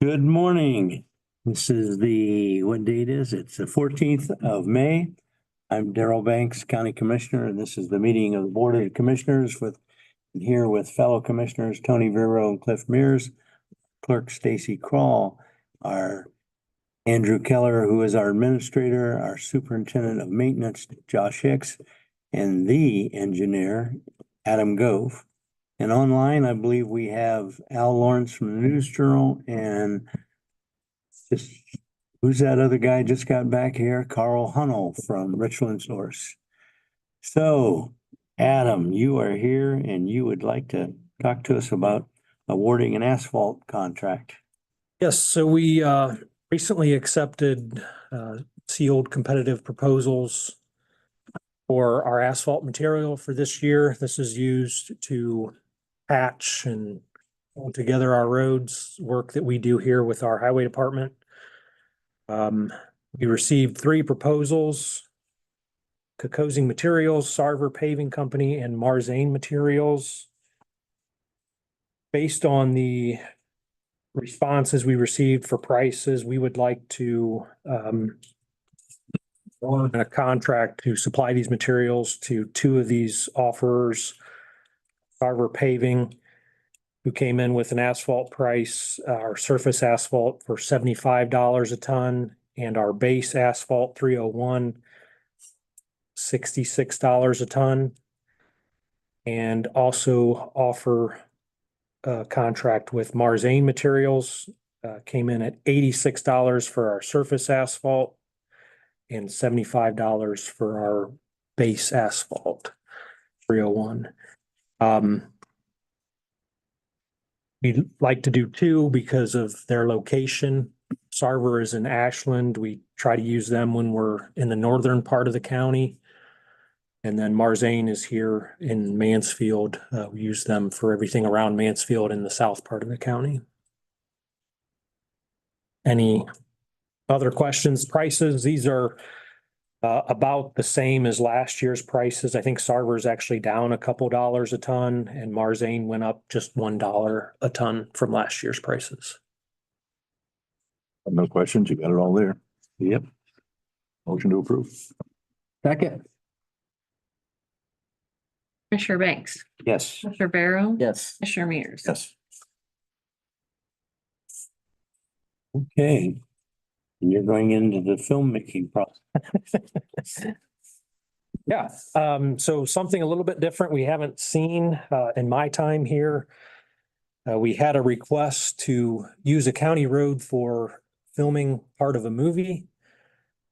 Good morning. This is what date is it? It's the 14th of May. I'm Darrell Banks, County Commissioner, and this is the meeting of the Board of Commissioners here with fellow commissioners Tony Vero and Cliff Mears, Clerk Stacy Kroll, our Andrew Keller, who is our administrator, our superintendent of maintenance, Josh Hicks, and the engineer, Adam Gove. And online, I believe we have Al Lawrence from the News Journal and just, who's that other guy just got back here? Carl Hunnell from Richland Source. So, Adam, you are here and you would like to talk to us about awarding an asphalt contract. Yes, so we recently accepted sealed competitive proposals for our asphalt material for this year. This is used to patch and hold together our roads, work that we do here with our highway department. We received 3 proposals: Kokosing Materials, Sarver Paving Company, and Marzane Materials. Based on the responses we received for prices, we would like to on a contract to supply these materials to 2 of these offerers. Sarver Paving, who came in with an asphalt price, our surface asphalt for $75 a ton, and our base asphalt 301, $66 a ton. And also offer a contract with Marzane Materials, came in at $86 for our surface asphalt and $75 for our base asphalt 301. We'd like to do 2 because of their location. Sarver is in Ashland. We try to use them when we're in the northern part of the county. And then Marzane is here in Mansfield. We use them for everything around Mansfield in the south part of the county. Any other questions? Prices, these are about the same as last year's prices. I think Sarver is actually down a couple dollars a ton, and Marzane went up just $1 a ton from last year's prices. No questions, you got it all there. Yep. Motion to approve. Second. Commissioner Banks, Yes. Commissioner Barrow. Yes. Commissioner Mears. Yes. Okay. And you're going into the filmmaking process. Yeah, so something a little bit different we haven't seen in my time here. We had a request to use a county road for filming part of a movie.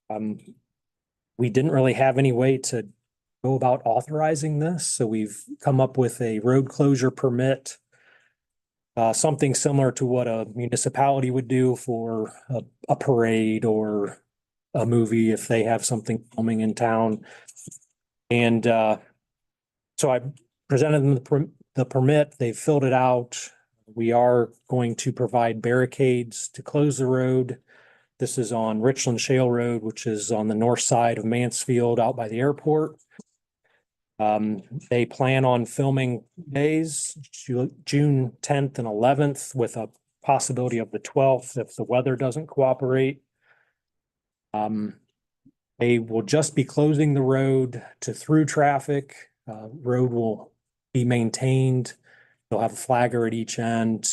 We didn't really have any way to go about authorizing this, so we've come up with a road closure permit. Something similar to what a municipality would do for a parade or a movie if they have something filming in town. And so I presented them the permit. They filled it out. We are going to provide barricades to close the road. This is on Richland Shale Road, which is on the north side of Mansfield out by the airport. They plan on filming days, June 10th and 11th, with a possibility of the 12th if the weather doesn't cooperate. They will just be closing the road to through traffic. Road will be maintained. They'll have a flagger at each end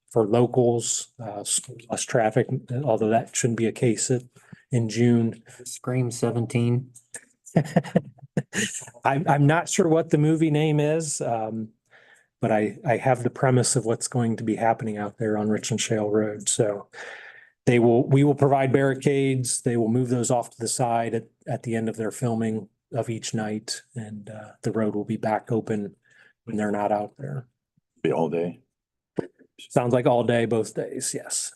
for locals, less traffic, although that shouldn't be a case in June. Scream 17. I'm not sure what the movie name is, but I have the premise of what's going to be happening out there on Richland Shale Road. So we will provide barricades. They will move those off to the side at the end of their filming of each night, and the road will be back open when they're not out there. Be all day. Sounds like all day, both days, yes.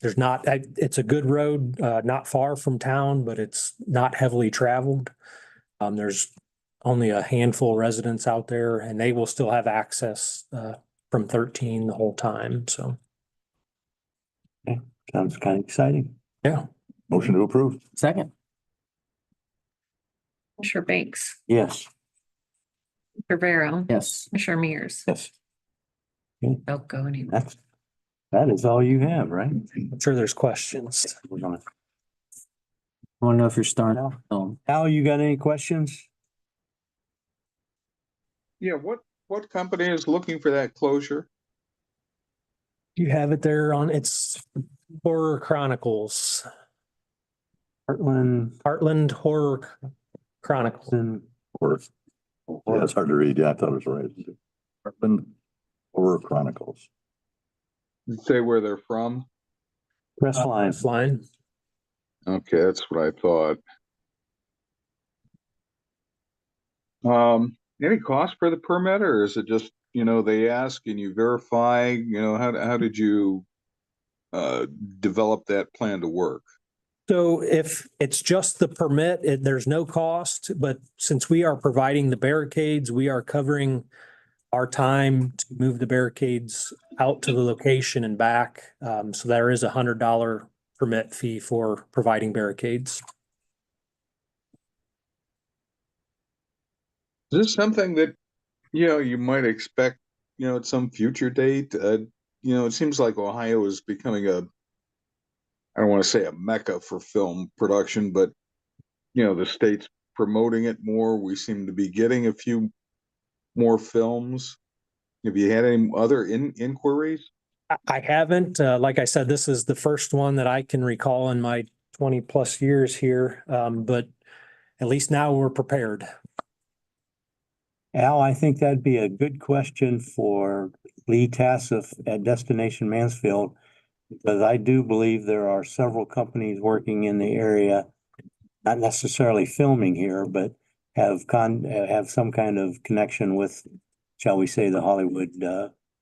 It's a good road, not far from town, but it's not heavily traveled. There's only a handful of residents out there, and they will still have access from 13 the whole time, so. Sounds kind of exciting. Yeah. Motion to approve. Second. Commissioner Banks, Yes. Commissioner Barrow. Yes. Commissioner Mears. Yes. Don't go anywhere. That is all you have, right? I'm sure there's questions. We're gonna, I want to know if you're starting out. Al, you got any questions? Yeah, what company is looking for that closure? You have it there on, it's Horror Chronicles, Heartland Horror Chronicles. and Or, yeah, it's hard to read. Yeah, I thought it was right. Heartland Horror Chronicles. Say where they're from? Crestline. Line. Okay, that's what I thought. Any cost for the permit, or is it just, they ask and you verify, how did you develop that plan to work? So if it's just the permit, there's no cost, but since we are providing the barricades, we are covering our time to move the barricades out to the location and back. So there is $100 permit fee for providing barricades. Is this something that, you might expect, at some future date? It seems like Ohio is becoming I don't want to say a mecca for film production, but, the state's promoting it more. We seem to be getting a few more films. Have you had any other inquiries? I haven't, like I said, this is the first one that I can recall in my 20+ years here. But at least now we're prepared. Al, I think that'd be a good question for Lee Tassif at Destination Mansfield, because I do believe there are several companies working in the area, not necessarily filming here, but have some kind of connection with, shall we say, the Hollywood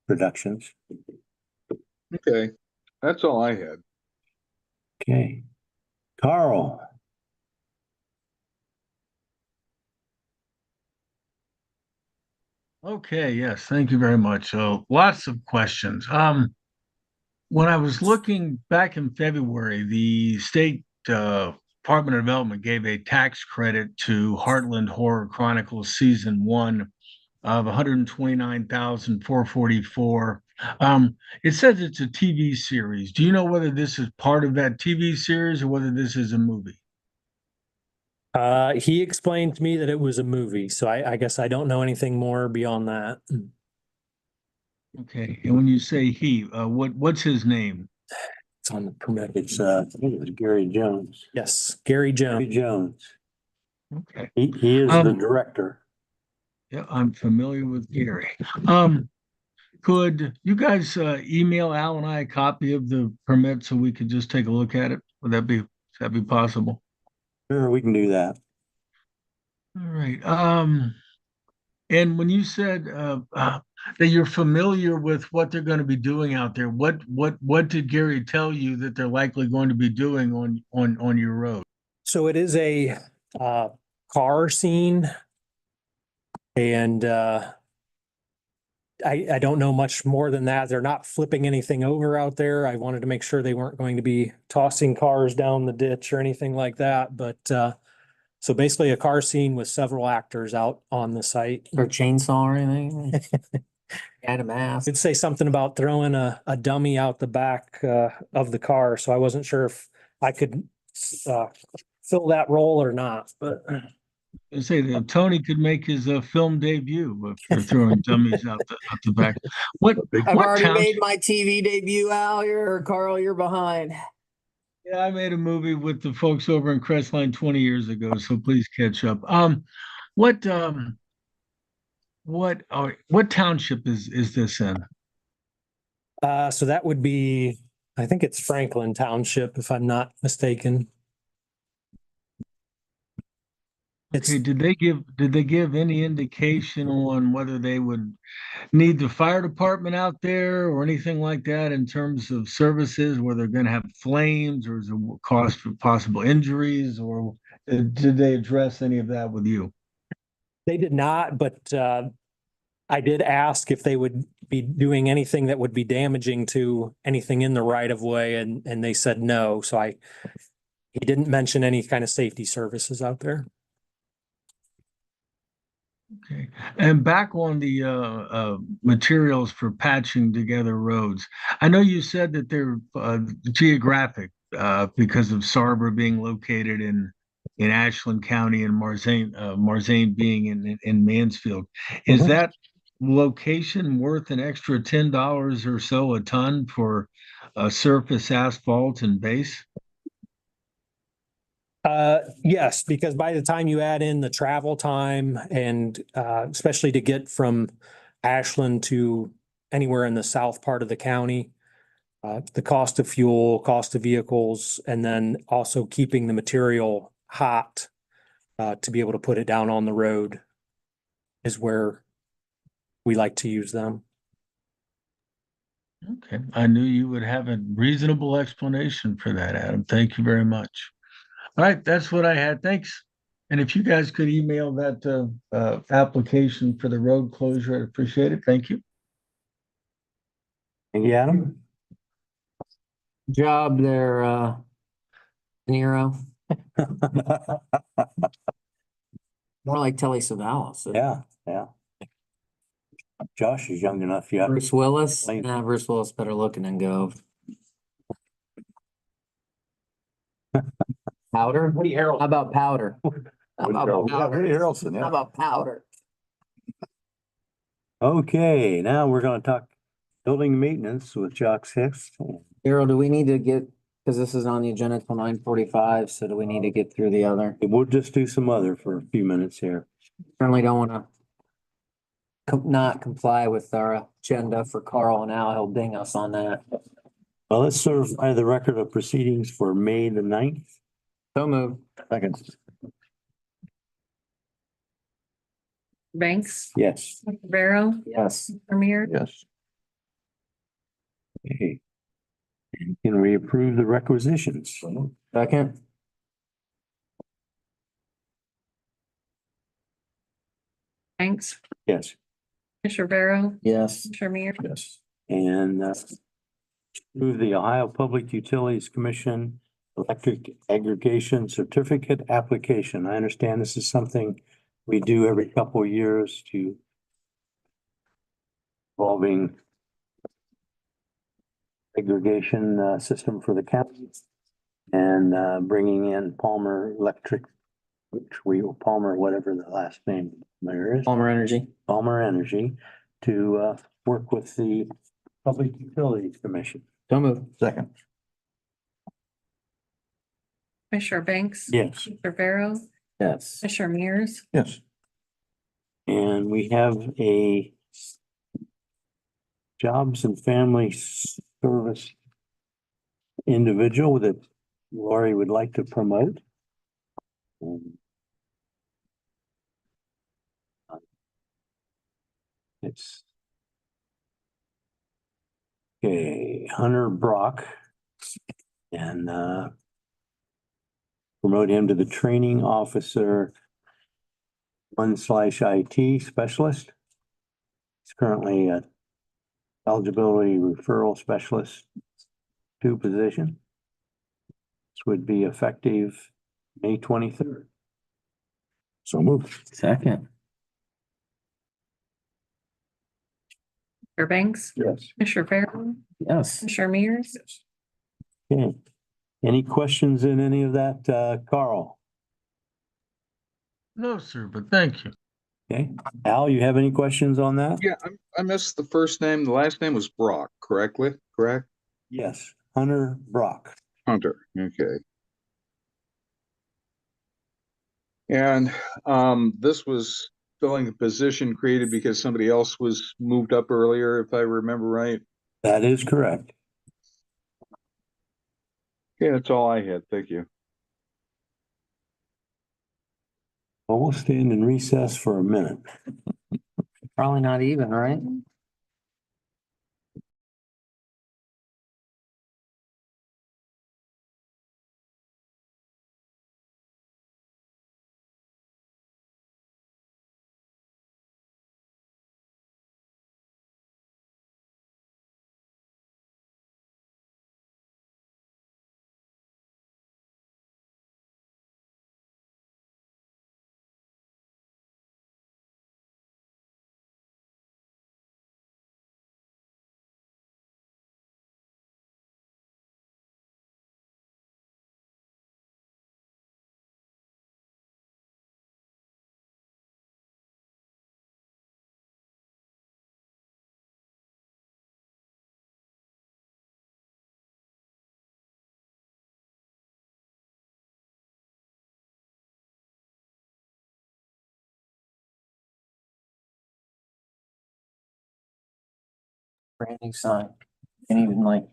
productions. Okay, that's all I had. Okay. Carl. Okay, yes, thank you very much. So lots of questions. When I was looking back in February, the state Department of Development gave a tax credit to Heartland Horror Chronicles Season 1 of $129,444. It says it's a TV series. Do you know whether this is part of that TV series or whether this is a movie? He explained to me that it was a movie, so I guess I don't know anything more beyond that. Okay, and when you say he, what's his name? It's on the permit. It's I think it was Gary Jones. Yes, Gary Gary Jones. Jones. Okay. He is the Um, director. Yeah, I'm familiar with Gary. Could you guys email Al and I a copy of the permit so we could just take a look at it? Would that be possible? Sure, we can do that. All right. And when you said that you're familiar with what they're going to be doing out there, what did Gary tell you that they're likely going to be doing on your road? So it is a car scene, and I don't know much more than that. They're not flipping anything over out there. I wanted to make sure they weren't going to be tossing cars down the ditch or anything like that. But so basically a car scene with several actors out on the site. Or chainsaw or anything? Add a mask. It'd say something about throwing a dummy out the back of the car. So I wasn't sure if I could fill that role or not, but I say that Tony could make his film debut for throwing dummies out the back. I've What already town? made my TV debut, Al. Carl, you're behind. Yeah, I made a movie with the folks over in Crestline 20 years ago, so please catch up. What township is this in? so that would be, I think it's Franklin Township, if I'm not mistaken. It's Okay, did they give any indication on whether they would need the fire department out there or anything like that in terms of services, where they're going to have flames or is there cost for possible injuries, or did they address any of that with you? They did not, but I did ask if they would be doing anything that would be damaging to anything in the right of way, and they said no. So he didn't mention any kind of safety services out there. Okay. And back on the materials for patching together roads. I know you said that they're geographic because of Sarber being located in Ashland County and Marzane being in Mansfield. Is Mhm. that location worth an extra $10 or so a ton for surface asphalt and base? Yes, because by the time you add in the travel time and especially to get from Ashland to anywhere in the south part of the county, the cost of fuel, cost of vehicles, and then also keeping the material hot to be able to put it down on the road is where we like to use them. Okay, I knew you would have a reasonable explanation for that, Adam. Thank you very much. All right, that's what I had. Thanks. And if you guys could email that application for the road closure, I'd appreciate it. Thank you. Thank you, Adam. Job there, Nero. More like Telly Savalas. Yeah. Josh is young enough, yeah. Bruce Willis. Like- Nah, Bruce Willis better looking than Gove. Powder? Woody How Harrelson. about powder? How about powder? Woody Harrelson, How yeah. about powder? Okay, now we're gonna talk building maintenance with Jock Hicks. Daryl, do we need to get, because this is on the agenda till 9:45, so do we need to get through the other? We'll just do some other for a few minutes here. Certainly don't want to not comply with our agenda for Carl and Al. He'll ding us on that. Well, let's certify the record of proceedings for May the 9th. So moved. Second. Banks, Yes. Rivera, Yes. Mears, Yes. Okay. And can we approve the requisitions? Second. Banks, Yes. Commissioner Rivera, Yes. Commissioner Mears, Yes. And approve the Ohio Public Utilities Commission electric aggregation certificate application. I understand this is something we do every couple of years to involving aggregation system for the county and bringing in Palmer Electric, Palmer, whatever the last name there is. Palmer Energy. Palmer Energy to work with the Public Utilities Commission. So moved. Second. Commissioner Banks. Yes, Rivera, Yes. Commissioner Mears, Yes. and we have a Jobs and Family Service individual that Lori would like to promote. It's okay, Hunter Brock. And promote him to the training officer 1/IT specialist. He's currently a eligibility referral specialist 2 position. This would be effective May 23rd. So moved. Second. Commissioner Banks, Yes. Commissioner Rivera, Yes. Commissioner Mears, Okay. Any questions in any of that, Carl? No, sir, but thank you. Okay. Al, you have any questions on that? Yeah, I missed the first name. The last name was Brock, correct? Yes, Hunter Brock. Hunter, okay. And this was filling a position created because somebody else was moved up earlier, if I remember right. That is correct. Yeah, that's all I had. Thank you. Well, we'll stand in recess for a minute. Probably not even, right? brand new sign. And even like,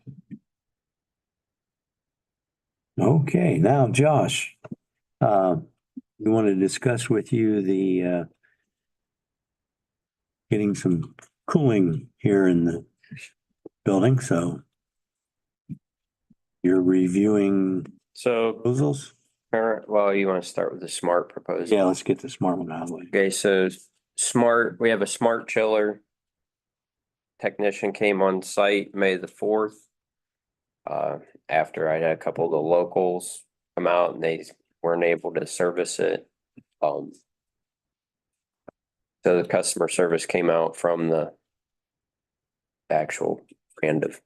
Okay, now Josh, we want to discuss with you the getting some cooling here in the building, so you're reviewing So, proposals? well, you want to start with the smart proposal? Yeah, let's get the smart one out of the way. Okay, so we have a smart chiller. Technician came on site May the 4th. After I had a couple of the locals come out and they weren't able to service it. So the customer service came out from the actual brand of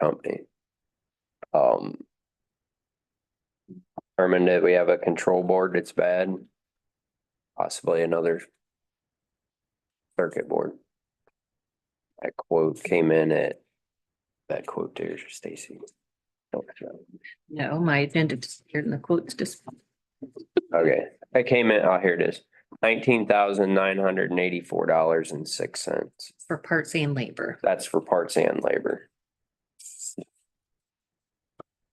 company. Determined that we have a control board that's bad. Possibly another circuit board. That quote came in at, that quote there, Stacy. No, my agenda disappeared and the quotes just. Okay, I came in, oh, here it is, $19,984.06. For parts and labor. That's for parts and labor.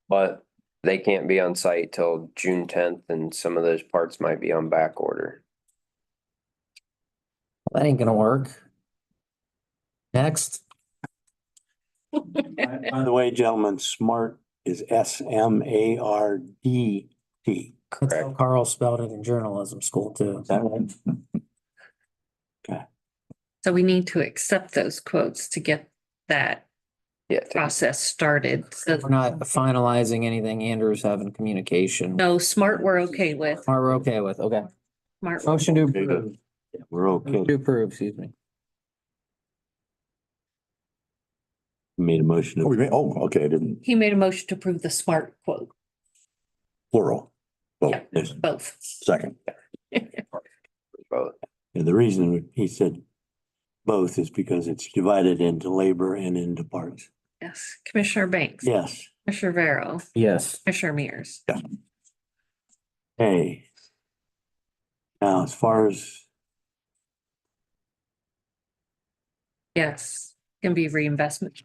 But they can't be on site till June 10th and some of those parts might be on back order. that ain't gonna work. Next, By the way, gentlemen, SMART is SMART. that's how Carl spelled it in journalism school too. Is that right? So we need to accept those quotes to get that Yeah, process started. So We're not finalizing anything. Andrew's having communication. no, smart, we're okay with. We're okay with, okay. Smart. Motion to Okay, good. approve. We're okay. Motion to approve, excuse me. Made a motion. Oh, to okay, I didn't, He made a motion to approve the smart quote, plural. Oh, Yeah. Yes. both. second. both. And the reason he said both is because it's divided into labor and into parts. Yes, Commissioner Banks. Yes. Commissioner Vero, Yes. Commissioner Mears. Hey. Now, as far as, Yes, can be reinvestment,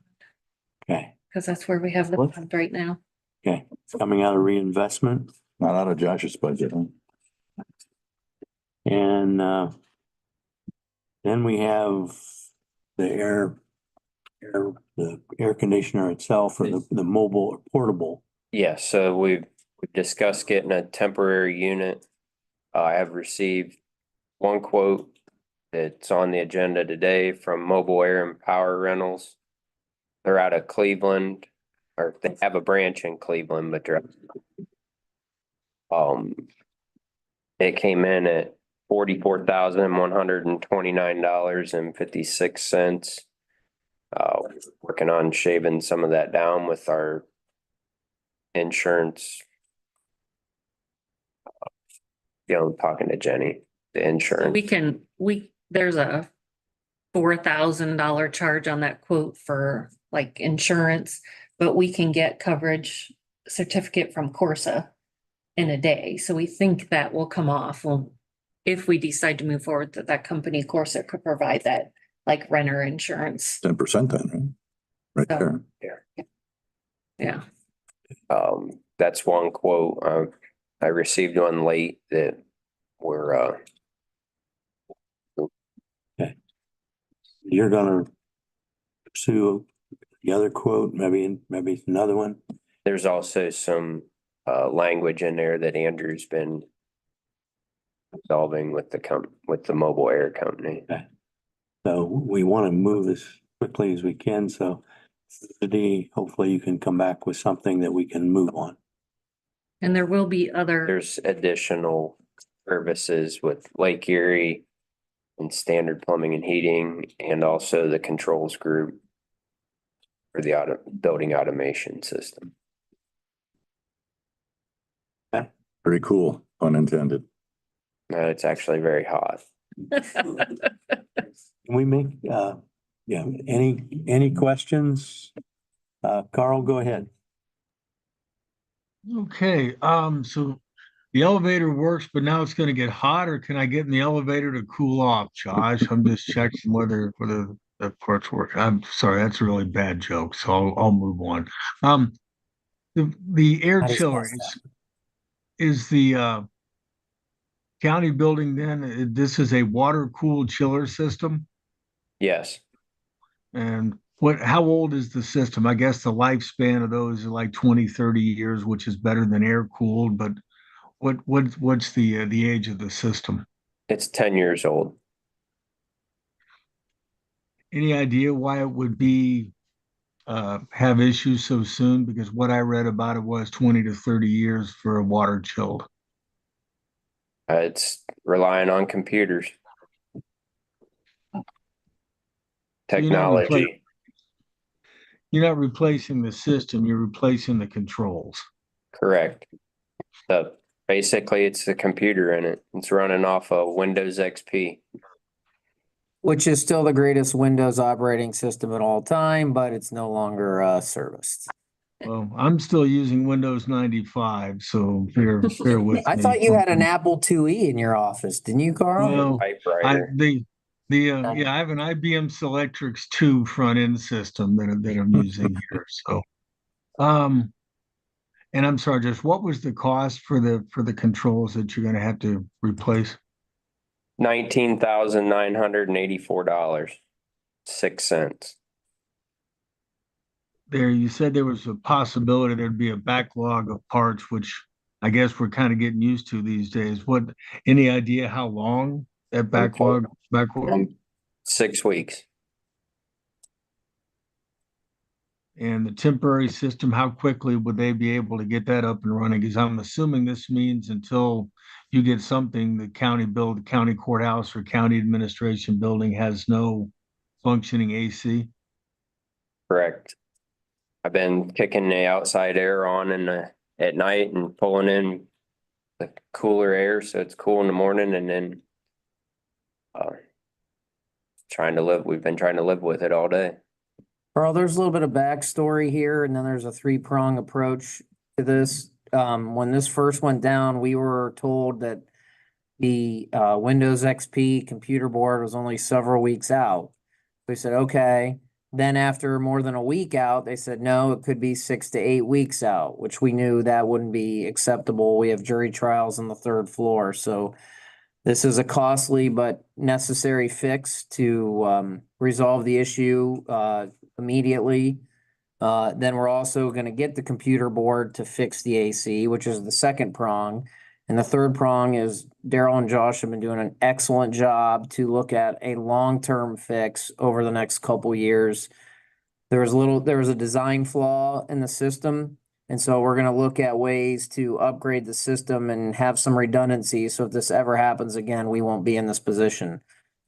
okay, because that's where we have the What? fund right now. okay, it's coming out of reinvestment Not out of Josh's budget, huh? and then we have the air conditioner itself or the mobile or portable. Yeah, so we've discussed getting a temporary unit. I have received one quote that's on the agenda today from Mobile Air and Power Rentals. They're out of Cleveland, or they have a branch in Cleveland, but they're it came in at $44,129.56. Working on shaving some of that down with our insurance. Talking to Jenny, the insurance. There's a $4,000 charge on that quote for like insurance, but we can get coverage certificate from Corsa in a day. So we think that will come off. Well, if we decide to move forward, that company Corsa could provide that like renter insurance. 10% then, right? Right So- there. Yeah. That's one quote. I received one late that we're, You're gonna pursue the other quote, maybe it's another one. there's also some, language in there that Andrew's been solving with with the mobile air company. So we want to move as quickly as we can, so today, hopefully you can come back with something that we can move on. And there will be other, There's additional services with Lake Erie and Standard Plumbing and Heating, and also the controls group for the building automation system. Pretty cool, pun intended. It's actually very hot. Can we make, any questions? Carl, go ahead. Okay, so the elevator works, but now it's gonna get hot, or can I get in the elevator to cool off, Josh? I'm just checking whether the that part's work. I'm sorry, that's a really bad joke, so I'll move on. The air How do you chiller spell is the county building then, this is a water-cooled chiller system? Yes, And how old is the system? I guess the lifespan of those is like 20, 30 years, which is better than air-cooled, but what's the age of the system? it's 10 years old. Any idea why it would be have issues so soon? Because what I read about it was 20 to 30 years for a water chilled. It's relying on computers. So you're not Technology, You're not replacing the system, you're replacing the controls. correct. Basically, it's the computer in it. It's running off of Windows XP. Which is still the greatest Windows operating system at all time, but it's no longer serviced. Well, I'm still using Windows 95, so bear with me. I thought you had an Apple IIe in your office, didn't you, Carl? Well, I Typewriter. I have an IBM Selectrix 2 front end system that I'm using here. So, and I'm sorry, just what was the cost for the controls that you're going to have to replace? $19,984.06. There, you said there was a possibility there'd be a backlog of parts, which I guess we're kind of getting used to these days. Any idea how long that backlog? 6 weeks. And the temporary system, how quickly would they be able to get that up and running? Because I'm assuming this means until you get something, the county courthouse or county administration building has no functioning AC. Correct. I've been kicking the outside air on at night and pulling in the cooler air, so it's cool in the morning, and then we've been trying to live with it all day. Carl, there's a little bit of backstory here, and then there's a three-prong approach to this. When this first went down, we were told that the Windows XP computer board was only several weeks out. We said, okay. Then after more than a week out, they said, no, it could be 6 to 8 weeks out, which we knew that wouldn't be acceptable. We have jury trials on the third floor. So this is a costly but necessary fix to resolve the issue immediately. Then we're also going to get the computer board to fix the AC, which is the second prong. And the third prong is Daryl and Josh have been doing an excellent job to look at a long-term fix over the next couple years. There was a design flaw in the system. And so we're going to look at ways to upgrade the system and have some redundancy. So if this ever happens again, we won't be in this position.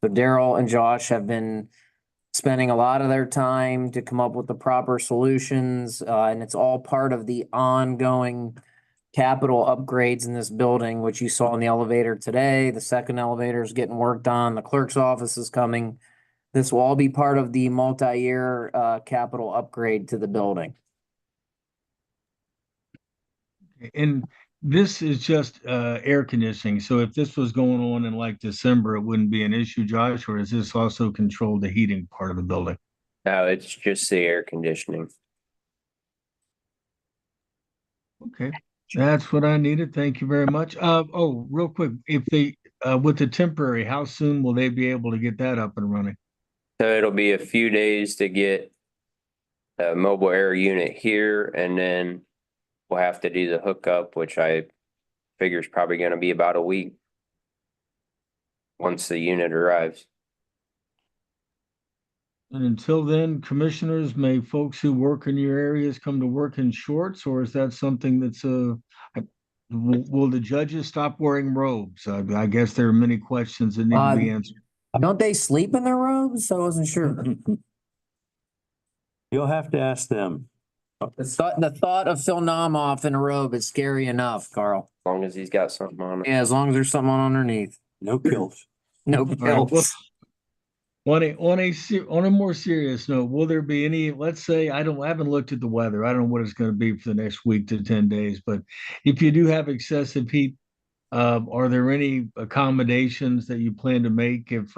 So Daryl and Josh have been spending a lot of their time to come up with the proper solutions. And it's all part of the ongoing capital upgrades in this building, which you saw in the elevator today. The second elevator is getting worked on. The clerk's office is coming. This will all be part of the multi-year capital upgrade to the building. And this is just air conditioning. So if this was going on in like December, it wouldn't be an issue, Josh, or is this also control the heating part of the building? No, it's just the air conditioning. Okay. That's what I needed. Thank you very much. Real quick, if they with the temporary, how soon will they be able to get that up and running? So it'll be a few days to get a mobile air unit here, and then we'll have to do the hookup, which I figure is probably going to be about a week once the unit arrives. And until then, commissioners, may folks who work in your areas come to work in shorts, or is that something that's will the judges stop wearing robes? I guess there are many questions that need to be answered. Don't they sleep in their robes? I wasn't sure. You'll have to ask them. The thought of Phil Namoff in a robe is scary enough, Carl. As long as he's got something on it. Yeah, as long as there's something on underneath. No kills. No Well, pills. on a more serious note, will there be any, let's say, I haven't looked at the weather. I don't know what it's going to be for the next week to 10 days, but if you do have excessive heat, are there any accommodations that you plan to make if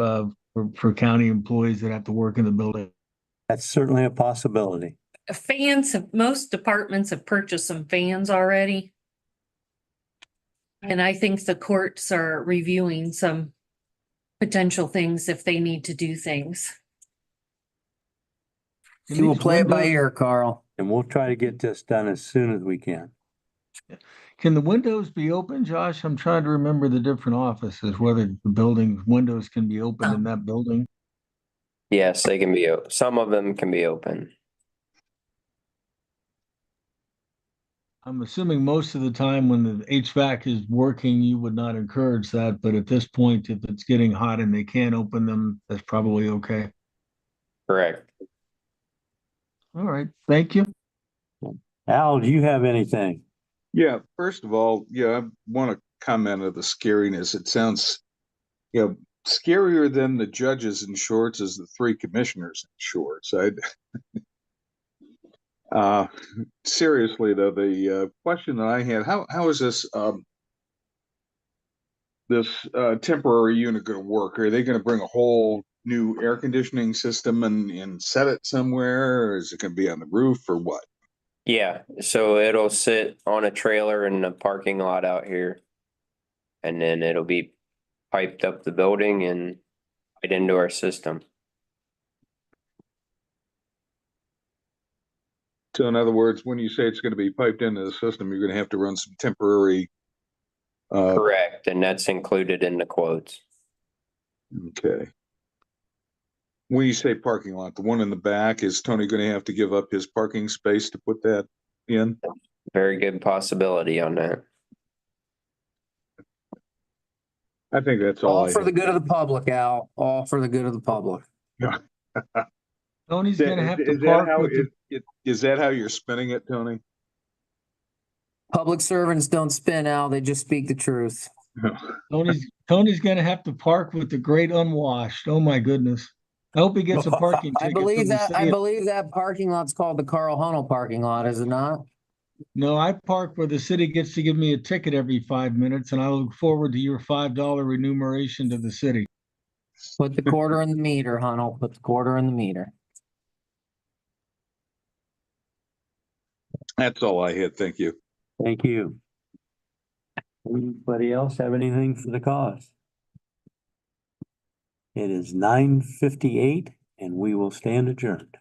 for county employees that have to work in the building. That's certainly a possibility. Most departments have purchased some fans already. And I think the courts are reviewing some potential things if they need to do things. Can You will these play it by windows- ear, Carl. And we'll try to get this done as soon as we can. Can the windows be open, Josh? I'm trying to remember the different offices, whether the building windows can be opened in that building. Yes, they can be, some of them can be open. I'm assuming most of the time when the HVAC is working, you would not encourage that, but at this point, if it's getting hot and they can't open them, that's probably okay. Correct. All right, thank you. Al, do you have anything? Yeah, first of all, I want to comment on the scariness. It sounds, scarier than the judges in shorts is the three commissioners in shorts. Seriously though, the question that I had, how is this temporary unit going to work? Are they going to bring a whole new air conditioning system and set it somewhere, or is it going to be on the roof, or what? Yeah, so it'll sit on a trailer in the parking lot out here. And then it'll be piped up the building and right into our system. So in other words, when you say it's going to be piped into the system, you're going to have to run some temporary. Correct, and that's included in the quotes. Okay. When you say parking lot, the one in the back, is Tony going to have to give up his parking space to put that in? Very good possibility on that. I think that's all. All for the good of the public, Al. All for the good of the public. Tony's gonna have to Is that park how with the, is that how you're spinning it, Tony? Public servants don't spin, Al. They just speak the truth. Tony's gonna have to park with the great unwashed. Oh my goodness. I hope he gets a parking I ticket. from believe the that, city. I believe that parking lot's called the Carl Hunnell parking lot, is it not? No, I park where the city gets to give me a ticket every 5 minutes, and I look forward to your $5 remuneration to the city. Put the quarter in the meter, Hunnell. Put the quarter in the meter. That's all I had. Thank you. Thank you. Anybody else have anything for the cause? It is 9:58 and we will stand adjourned.